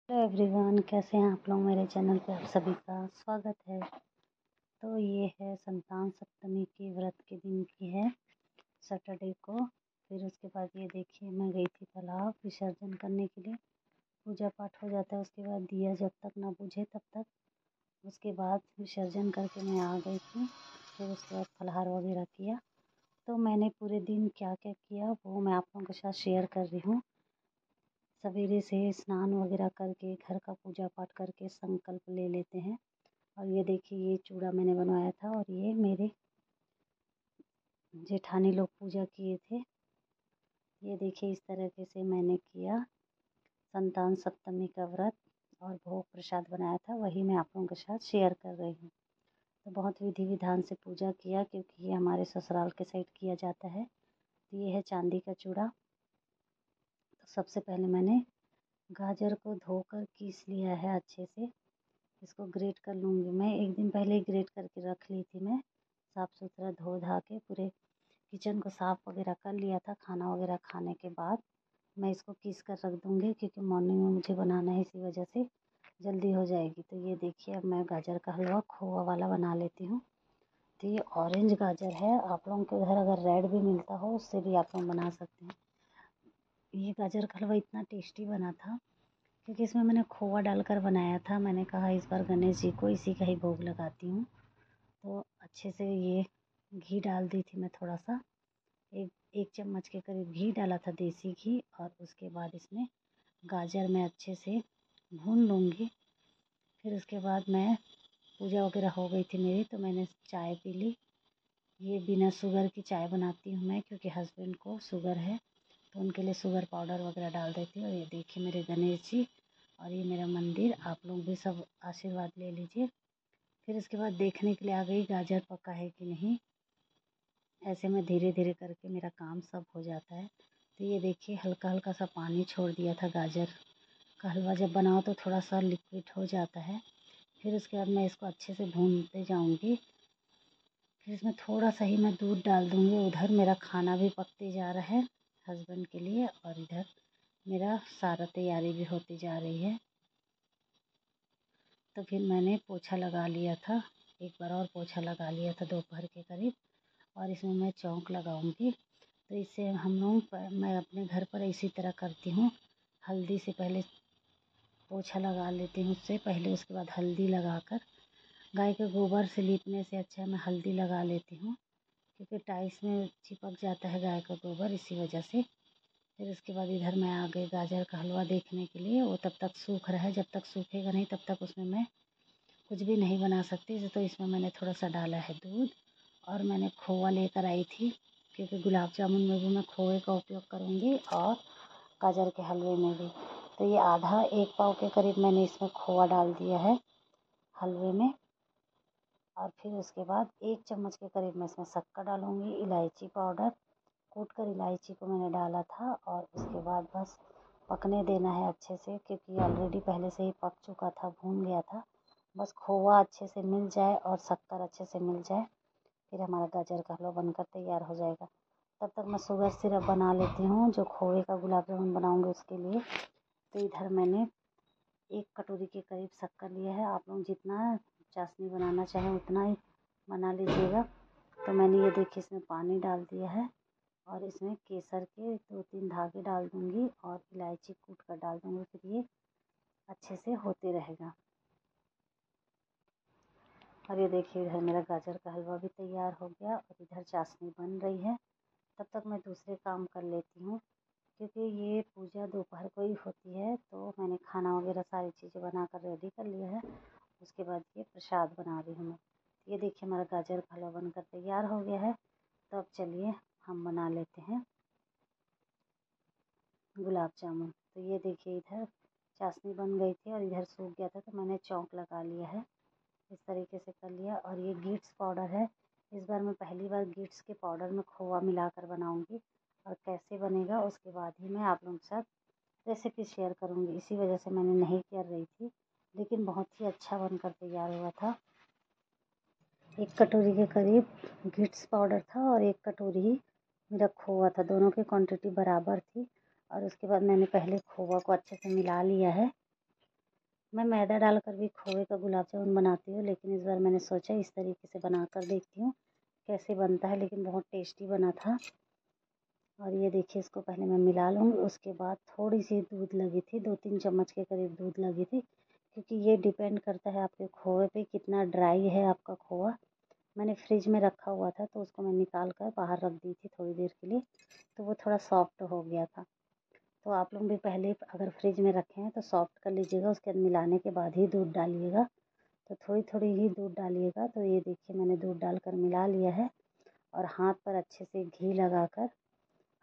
Hello everyone, कैसे हैं आप लोग। मेरे चैनल पे आप सभी का स्वागत है। तो ये है संतान सप्तमी के व्रत के दिन की है, सैटरडे को। फिर उसके बाद ये देखिए, मैं गई थी तालाब विसर्जन करने के लिए। पूजा पाठ हो जाता है, उसके बाद दिया जब तक ना बुझे तब तक, उसके बाद विसर्जन करके मैं आ गई थी। फिर उसके बाद फलाहार वगैरह किया। तो मैंने पूरे दिन क्या क्या किया वो मैं आप लोगों के साथ शेयर कर रही हूँ। सवेरे से स्नान वगैरह करके घर का पूजा पाठ करके संकल्प ले लेते हैं। और ये देखिए, ये चूड़ा मैंने बनवाया था और ये मेरे जेठानी लोग पूजा किए थे। ये देखिए, इस तरीके से मैंने किया संतान सप्तमी का व्रत और भोग प्रसाद बनाया था, वही मैं आप लोगों के साथ शेयर कर रही हूँ। तो बहुत विधि विधान से पूजा किया, क्योंकि ये हमारे ससुराल के साइड किया जाता है। तो ये है चांदी का चूड़ा। तो सबसे पहले मैंने गाजर को धोकर कीस लिया है अच्छे से। इसको ग्रेट कर लूँगी मैं। एक दिन पहले ही ग्रेट करके रख ली थी मैं, साफ़ सुथरा धो धा के पूरे किचन को साफ़ वगैरह कर लिया था। खाना वगैरह खाने के बाद मैं इसको पीस कर रख दूँगी, क्योंकि मॉर्निंग में मुझे बनाना है, इसी वजह से जल्दी हो जाएगी। तो ये देखिए, अब मैं गाजर का हलवा खोआ वाला बना लेती हूँ। तो ये ऑरेंज गाजर है, आप लोगों के घर अगर रेड भी मिलता हो उससे भी आप लोग बना सकते हैं। ये गाजर का हलवा इतना टेस्टी बना था, क्योंकि इसमें मैंने खोआ डालकर बनाया था। मैंने कहा इस बार गणेश जी को इसी का ही भोग लगाती हूँ। तो अच्छे से ये घी डाल दी थी मैं, थोड़ा सा एक चम्मच के करीब घी डाला था, देसी घी। और उसके बाद इसमें गाजर मैं अच्छे से भून लूँगी। फिर उसके बाद मैं पूजा वगैरह हो गई थी मेरी, तो मैंने चाय पी ली। ये बिना शुगर की चाय बनाती हूँ मैं, क्योंकि हस्बैंड को शुगर है, तो उनके लिए शुगर पाउडर वगैरह डाल देती हूँ। और ये देखिए मेरे गणेश जी और ये मेरा मंदिर, आप लोग भी सब आशीर्वाद ले लीजिए। फिर इसके बाद देखने के लिए आ गई गाजर पका है कि नहीं। ऐसे में धीरे धीरे करके मेरा काम सब हो जाता है। तो ये देखिए, हल्का हल्का सा पानी छोड़ दिया था। गाजर का हलवा जब बनाओ तो थोड़ा सा लिक्विड हो जाता है। फिर उसके बाद मैं इसको अच्छे से भूनते जाऊंगी। फिर इसमें थोड़ा सा ही मैं दूध डाल दूंगी। उधर मेरा खाना भी पकते जा रहा है हस्बैंड के लिए, और इधर मेरा सारा तैयारी भी होती जा रही है। तो फिर मैंने पोछा लगा लिया था, एक बार और पोछा लगा लिया था दोपहर के करीब। और इसमें मैं चौंक लगाऊंगी। तो इससे हम लोग मैं अपने घर पर इसी तरह करती हूँ। हल्दी से पहले पोछा लगा लेती हूँ उससे पहले, उसके बाद हल्दी लगाकर। गाय के गोबर से लीपने से अच्छा मैं हल्दी लगा लेती हूँ, क्योंकि टाइल्स में चिपक जाता है गाय का गोबर, इसी वजह से। फिर उसके बाद इधर मैं आ गई गाजर का हलवा देखने के लिए। वो तब तक सूख रहा है, जब तक सूखेगा नहीं तब तक उसमें मैं कुछ भी नहीं बना सकती। तो इसमें मैंने थोड़ा सा डाला है दूध, और मैंने खोआ लेकर आई थी, क्योंकि गुलाब जामुन में भी मैं खोए का उपयोग करूँगी और गाजर के हलवे में भी। तो ये आधा एक पाव के करीब मैंने इसमें खोआ डाल दिया है हलवे में। और फिर उसके बाद एक चम्मच के करीब मैं इसमें शक्कर डालूँगी, इलायची पाउडर कूट कर इलायची को मैंने डाला था। और उसके बाद बस पकने देना है अच्छे से, क्योंकि ऑलरेडी पहले से ही पक चुका था, भून गया था। बस खोआ अच्छे से मिल जाए और शक्कर अच्छे से मिल जाए, फिर हमारा गाजर का हलवा बनकर तैयार हो जाएगा। तब तक मैं शुगर सिरप बना लेती हूँ, जो खोए का गुलाब जामुन बनाऊँगी उसके लिए। तो इधर मैंने एक कटोरी के करीब शक्कर लिया है। आप लोग जितना चाशनी बनाना चाहें उतना ही बना लीजिएगा। तो मैंने ये देखिए इसमें पानी डाल दिया है, और इसमें केसर के 2-3 धागे डाल दूँगी और इलायची कूट कर डाल दूँगी। फिर ये अच्छे से होते रहेगा। और ये देखिए, इधर मेरा गाजर का हलवा भी तैयार हो गया और इधर चाशनी बन रही है। तब तक मैं दूसरे काम कर लेती हूँ, क्योंकि ये पूजा दोपहर को ही होती है। तो मैंने खाना वगैरह सारी चीज़ें बनाकर रेडी कर लिया है। उसके बाद ये प्रसाद बना रही हूँ मैं। ये देखिए, हमारा गाजर का हलवा बनकर तैयार हो गया है। तो अब चलिए हम बना लेते हैं गुलाब जामुन। तो ये देखिए, इधर चाशनी बन गई थी और इधर सूख गया था, तो मैंने चौंक लगा लिया है, इस तरीके से कर लिया। और ये गिट्स पाउडर है। इस बार मैं पहली बार गिट्स के पाउडर में खोआ मिलाकर बनाऊंगी, और कैसे बनेगा उसके बाद ही मैं आप लोगों के साथ रेसिपी शेयर करूंगी। इसी वजह से मैंने नहीं कर रही थी, लेकिन बहुत ही अच्छा बनकर तैयार हुआ था। एक कटोरी के करीब गिट्स पाउडर था और एक कटोरी ही मेरा खोआ था, दोनों की क्वांटिटी बराबर थी। और उसके बाद मैंने पहले खोआ को अच्छे से मिला लिया है। मैं मैदा डालकर भी खोए का गुलाब जामुन बनाती हूँ, लेकिन इस बार मैंने सोचा इस तरीके से बना कर देखती हूँ कैसे बनता है, लेकिन बहुत टेस्टी बना था। और ये देखिए, इसको पहले मैं मिला लूँगी, उसके बाद थोड़ी सी दूध लगी थी, 2-3 चम्मच के करीब दूध लगी थी, क्योंकि ये डिपेंड करता है आपके खोए पे कितना ड्राई है आपका खोआ। मैंने फ्रिज में रखा हुआ था तो उसको मैं निकाल कर बाहर रख दी थी थोड़ी देर के लिए, तो वो थोड़ा सॉफ्ट हो गया था। तो आप लोग भी पहले अगर फ्रिज में रखे हैं तो सॉफ्ट कर लीजिएगा, उसके बाद मिलाने के बाद ही दूध डालिएगा। तो थोड़ी थोड़ी ही दूध डालिएगा। तो ये देखिए, मैंने दूध डालकर मिला लिया है और हाथ पर अच्छे से घी लगाकर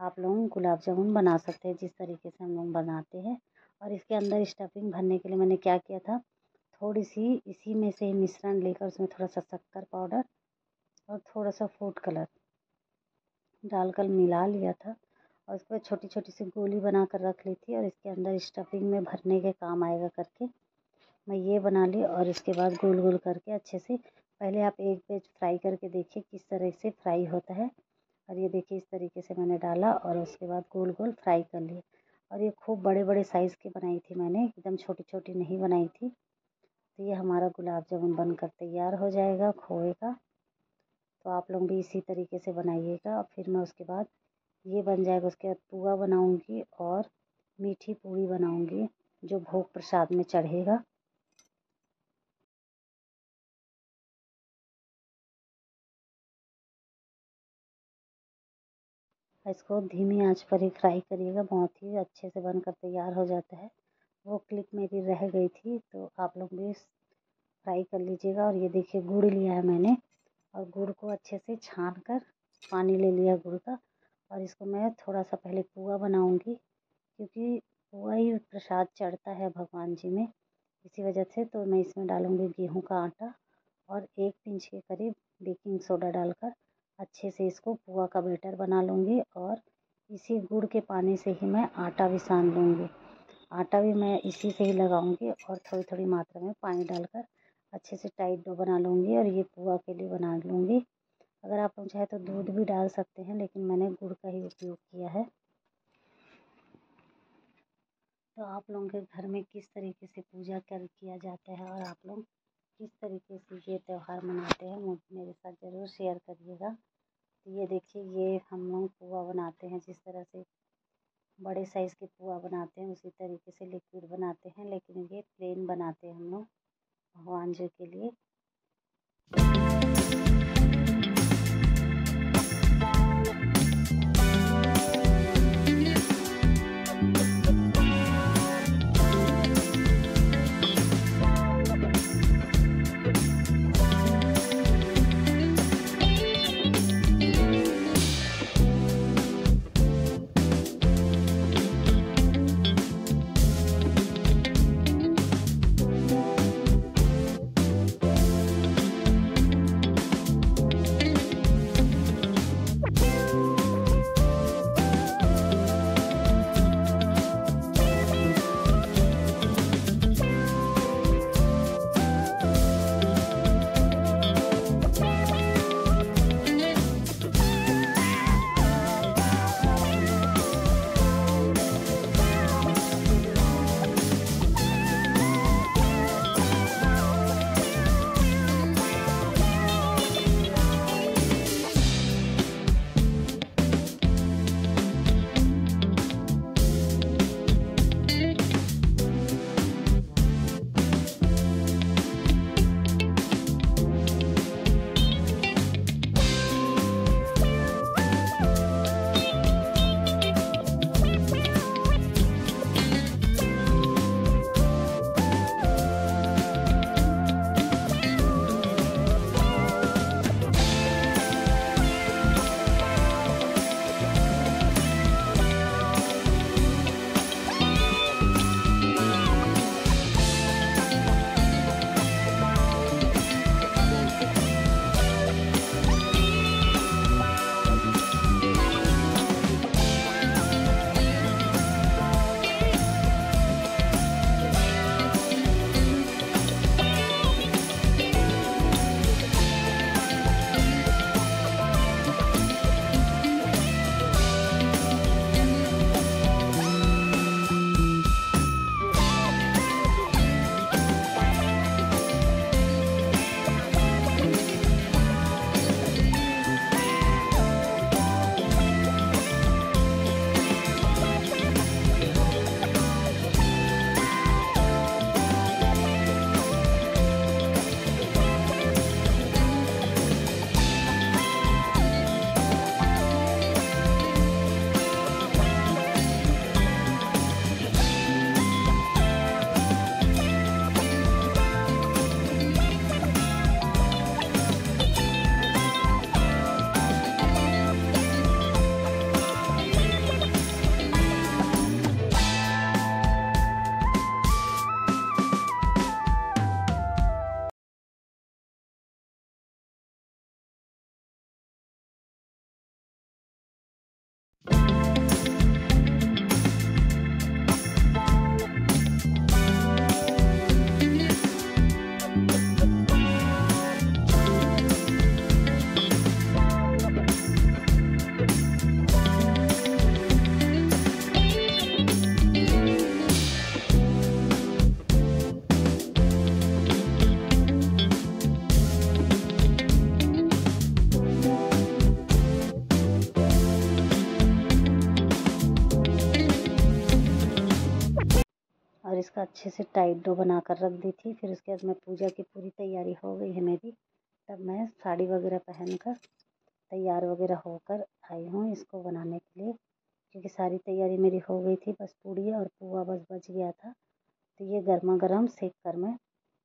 आप लोग गुलाब जामुन बना सकते हैं, जिस तरीके से हम लोग बनाते हैं। और इसके अंदर स्टफिंग भरने के लिए मैंने क्या किया था, थोड़ी सी इसी में से मिश्रण लेकर उसमें थोड़ा सा शक्कर पाउडर और थोड़ा सा फूड कलर डालकर मिला लिया था, और उसके बाद छोटी छोटी सी गोली बना कर रख ली थी, और इसके अंदर स्टफिंग में भरने के काम आएगा करके मैं ये बना ली। और इसके बाद गोल गोल करके अच्छे से, पहले आप एक पेज फ्राई करके देखिए किस तरह से फ्राई होता है। और ये देखिए, इस तरीके से मैंने डाला और उसके बाद गोल गोल फ्राई कर लिए। और ये खूब बड़े बड़े साइज़ की बनाई थी मैंने, एकदम छोटी छोटी नहीं बनाई थी। तो ये हमारा गुलाब जामुन बनकर तैयार हो जाएगा खोए का। तो आप लोग भी इसी तरीके से बनाइएगा। और फिर मैं उसके बाद ये बन जाएगा, उसके बाद पुआ बनाऊंगी और मीठी पूड़ी बनाऊंगी जो भोग प्रसाद में चढ़ेगा। इसको धीमी आंच पर ही फ्राई करिएगा, बहुत ही अच्छे से बनकर तैयार हो जाता है। वो क्लिप मेरी रह गई थी तो आप लोग भी फ्राई कर लीजिएगा। और ये देखिए, गुड़ लिया है मैंने और गुड़ को अच्छे से छान कर पानी ले लिया गुड़ का। और इसको मैं थोड़ा सा पहले पुआ बनाऊंगी, क्योंकि पुआ ही प्रसाद चढ़ता है भगवान जी में, इसी वजह से। तो मैं इसमें डालूंगी गेहूं का आटा और 1 पिंच के करीब बेकिंग सोडा डालकर अच्छे से इसको पुआ का बैटर बना लूँगी। और इसी गुड़ के पानी से ही मैं आटा भी सान लूँगी। आटा भी मैं इसी से ही लगाऊंगी और थोड़ी थोड़ी मात्रा में पानी डालकर अच्छे से टाइट डो बना लूँगी और ये पुआ के लिए बना लूँगी। अगर आप लोग चाहे तो दूध भी डाल सकते हैं, लेकिन मैंने गुड़ का ही उपयोग किया है। तो आप लोगों के घर में किस तरीके से पूजा कर किया जाता है और आप लोग किस तरीके से ये त्यौहार मनाते हैं, मेरे साथ ज़रूर शेयर करिएगा। तो ये देखिए, ये हम लोग पुआ बनाते हैं जिस तरह से बड़े साइज़ के पुआ बनाते हैं उसी तरीके से लिक्विड बनाते हैं, लेकिन ये प्लेन बनाते हैं हम लोग भगवान जी के लिए। इसका अच्छे से टाइट डो बना कर रख दी थी। फिर उसके बाद मैं पूजा की पूरी तैयारी हो गई है मेरी, तब मैं साड़ी वगैरह पहनकर तैयार वगैरह होकर आई हूँ इसको बनाने के लिए, क्योंकि सारी तैयारी मेरी हो गई थी। बस पूड़ी और पुआ बस बच गया था। तो ये गर्मा गर्म सेक कर मैं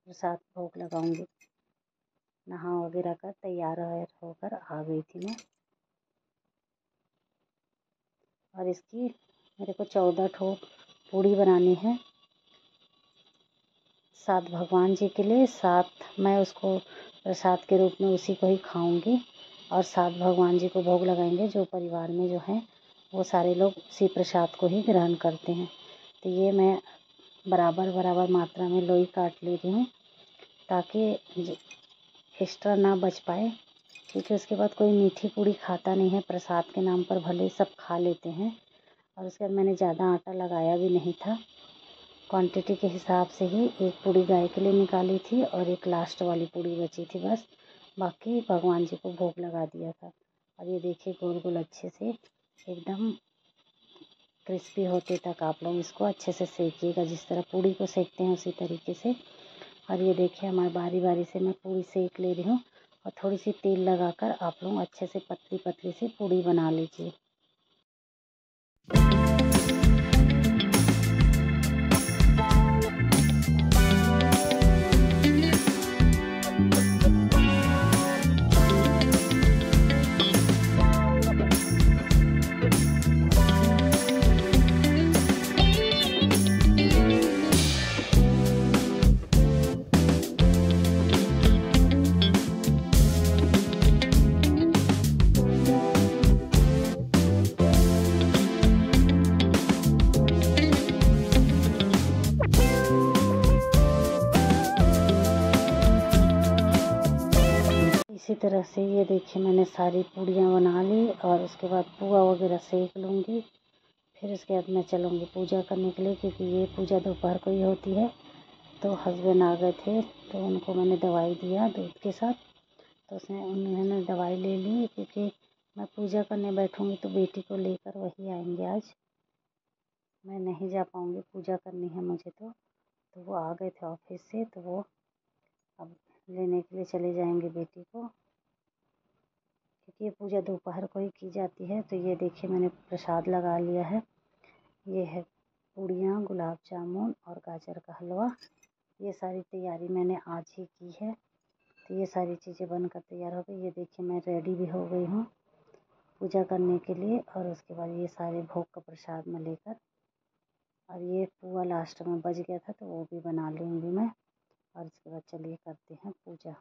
प्रसाद भोग लगाऊंगी। नहा वगैरह कर तैयार होकर आ गई थी मैं। और इसकी मेरे को 14 ठो पूड़ी बनानी है, 7 भगवान जी के लिए, 7 मैं उसको प्रसाद के रूप में उसी को ही खाऊंगी और 7 भगवान जी को भोग लगाएंगे। जो परिवार में जो हैं वो सारे लोग उसी प्रसाद को ही ग्रहण करते हैं। तो ये मैं बराबर बराबर मात्रा में लोई काट ले रही हूँ ताकि एक्स्ट्रा ना बच पाए, क्योंकि उसके बाद कोई मीठी पूड़ी खाता नहीं है। प्रसाद के नाम पर भले सब खा लेते हैं। और उसके बाद मैंने ज़्यादा आटा लगाया भी नहीं था, क्वांटिटी के हिसाब से ही एक पूड़ी गाय के लिए निकाली थी और एक लास्ट वाली पूड़ी बची थी बस, बाकी भगवान जी को भोग लगा दिया था। और ये देखिए गोल गोल अच्छे से एकदम क्रिस्पी होते तक आप लोग इसको अच्छे से सेकिएगा, जिस तरह पूड़ी को सेकते हैं उसी तरीके से। और ये देखिए हमारी बारी बारी से मैं पूड़ी सेक ले रही हूँ और थोड़ी सी तेल लगाकर आप लोग अच्छे से पतली पतली सी पूड़ी बना लीजिए। इसी तरह से ये देखिए मैंने सारी पूड़ियाँ बना ली और उसके बाद पुआ वगैरह सेक लूँगी। फिर उसके बाद मैं चलूँगी पूजा करने के लिए, क्योंकि ये पूजा दोपहर को ही होती है। तो हस्बैंड आ गए थे तो उनको मैंने दवाई दिया दूध के साथ, तो उन्होंने दवाई ले ली, क्योंकि मैं पूजा करने बैठूँगी तो बेटी को लेकर वही आएंगे। आज मैं नहीं जा पाऊँगी, पूजा करनी है मुझे। तो वो आ गए थे ऑफिस से, तो वो अब लेने के लिए चले जाएंगे बेटी को, क्योंकि ये पूजा दोपहर को ही की जाती है। तो ये देखिए मैंने प्रसाद लगा लिया है। ये है पूड़ियाँ, गुलाब जामुन और गाजर का हलवा। ये सारी तैयारी मैंने आज ही की है। तो ये सारी चीज़ें बनकर तैयार हो गई। ये देखिए मैं रेडी भी हो गई हूँ पूजा करने के लिए। और उसके बाद ये सारे भोग का प्रसाद मैं लेकर, और ये पुआ लास्ट में बच गया था तो वो भी बना लूँगी मैं। और इसके बाद चलिए करते हैं पूजा।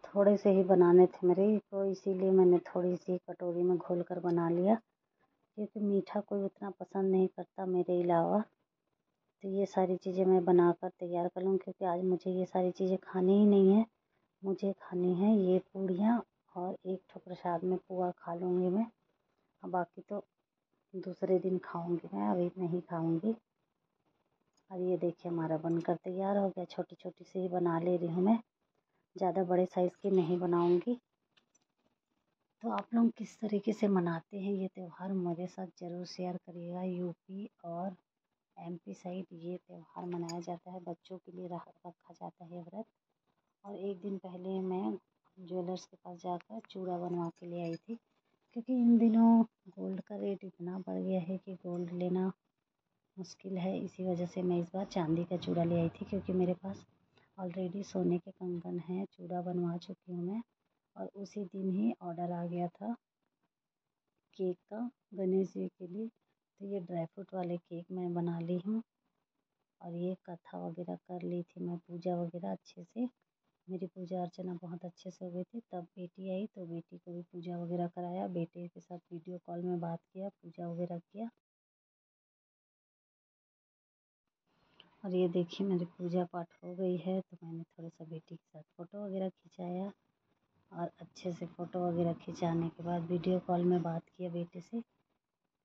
थोड़े से ही बनाने थे मेरे, तो इसीलिए मैंने थोड़ी सी कटोरी में घोल कर बना लिया, क्योंकि मीठा कोई उतना पसंद नहीं करता मेरे अलावा। तो ये सारी चीज़ें मैं बनाकर तैयार कर लूँ, क्योंकि आज मुझे ये सारी चीज़ें खानी ही नहीं है। मुझे खानी है ये पूड़ियाँ और एक ठो प्रसाद में पुआ खा लूँगी मैं, और बाकी तो दूसरे दिन खाऊँगी मैं, अभी नहीं खाऊँगी। और ये देखिए हमारा बनकर तैयार हो गया। छोटी छोटी सी ही बना ले रही हूँ मैं, ज़्यादा बड़े साइज़ की नहीं बनाऊँगी। तो आप लोग किस तरीके से मनाते हैं ये त्यौहार, मेरे साथ ज़रूर शेयर करिएगा। यूपी और एमपी साइड ये त्यौहार मनाया जाता है, बच्चों के लिए रखा जाता है व्रत। और एक दिन पहले मैं ज्वेलर्स के पास जाकर चूड़ा बनवा के ले आई थी, क्योंकि इन दिनों गोल्ड का रेट इतना बढ़ गया है कि गोल्ड लेना मुश्किल है। इसी वजह से मैं इस बार चांदी का चूड़ा ले आई थी, क्योंकि मेरे पास ऑलरेडी सोने के कंगन हैं, चूड़ा बनवा चुकी हूँ मैं। और उसी दिन ही ऑर्डर आ गया था केक का गणेश जी के लिए। तो ये ड्राई फ्रूट वाले केक मैं बना ली हूँ। और ये कथा वगैरह कर ली थी मैं, पूजा वगैरह अच्छे से, मेरी पूजा अर्चना बहुत अच्छे से हो गई थी। तब बेटी आई तो बेटी को भी पूजा वगैरह कराया, बेटे के साथ वीडियो कॉल में बात किया, पूजा वगैरह किया। और ये देखिए मेरी पूजा पाठ हो गई है, तो मैंने थोड़ा सा बेटी के साथ फ़ोटो वगैरह खिंचाया। और अच्छे से फ़ोटो वगैरह खिंचाने के बाद वीडियो कॉल में बात किया बेटे से।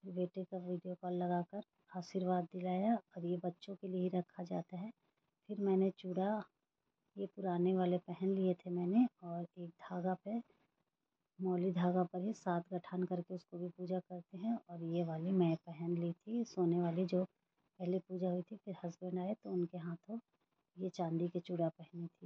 बेटे का वीडियो कॉल लगाकर आशीर्वाद दिलाया। और ये बच्चों के लिए ही रखा जाता है। फिर मैंने चूड़ा ये पुराने वाले पहन लिए थे मैंने, और एक धागा पे, मौली धागा पर ही 7 गठान करके उसको भी पूजा करते हैं। और ये वाली मैं पहन ली थी सोने वाली, जो पहले पूजा हुई थी फिर हस्बैंड आए तो उनके हाथों ये चांदी के चूड़ा पहनी थी।